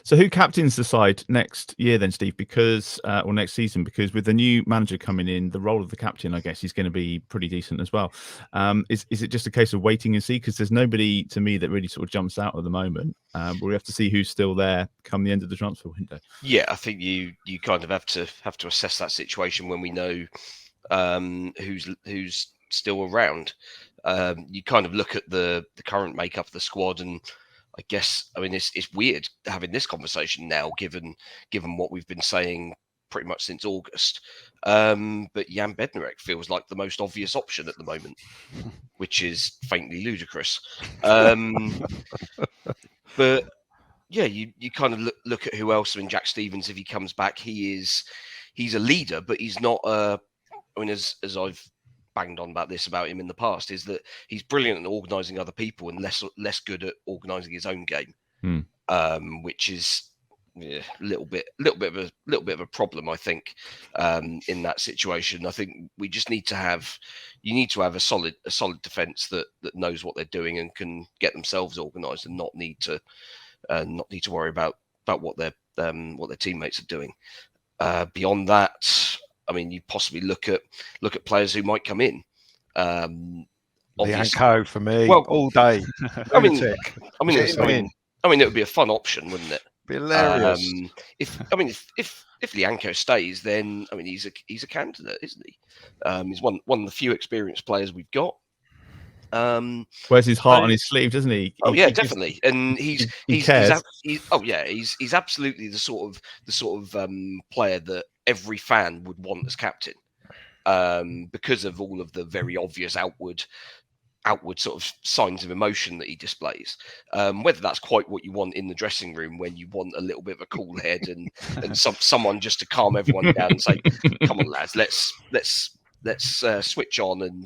So who captains the side next year then, Steve? Because or next season? Because with the new manager coming in, the role of the captain, I guess, is going to be pretty decent as well. Is it just a case of waiting and see? Because there's nobody to me that really sort of jumps out at the moment. But we have to see who's still there come the end of the transfer window. Yeah, I think you kind of have to assess that situation when we know who's still around. You kind of look at the current makeup of the squad, and I guess, I mean, it's weird having this conversation now, given what we've been saying pretty much since August. But Jan Bednarek feels like the most obvious option at the moment, which is faintly ludicrous. But yeah, you kind of look at who else. I mean, Jack Stevens, if he comes back, he's a leader, but he's not I mean, as I've banged on about him in the past, is that he's brilliant at organising other people and less good at organising his own game, which is a little bit of a problem, I think, in that situation. I think we just need to have a solid defence that knows what they're doing and can get themselves organised and not need to worry about what their teammates are doing. Beyond that, I mean, you possibly look at players who might come in. Lianco for me, all day. I mean, it would be a fun option, wouldn't it? Be hilarious. If Lianco stays, then I mean, he's a candidate, isn't he? He's one of the few experienced players we've got. Wears his heart on his sleeve, doesn't he? Definitely. And he's absolutely the sort of player that every fan would want as captain, because of all of the very obvious outward sort of signs of emotion that he displays. Whether that's quite what you want in the dressing room, when you want a little bit of a cool head and someone just to calm everyone down and say, "Come on, lads, let's switch on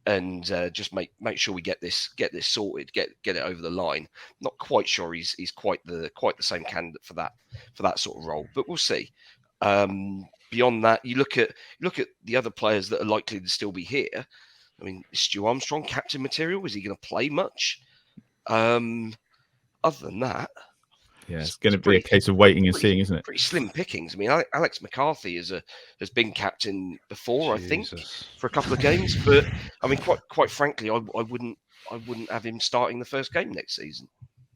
and just make sure we get this sorted, get it over the line." Not quite sure he's quite the same candidate for that sort of role, but we'll see. Beyond that, you look at the other players that are likely to still be here. I mean, is Stu Armstrong captain material? Is he going to play much? Other than that, it's going to be a case of waiting and seeing, isn't it? Pretty slim pickings. I mean, Alex McCarthy has been captain before, I think, for a couple of games. But I mean, quite frankly, I wouldn't have him starting the first game next season.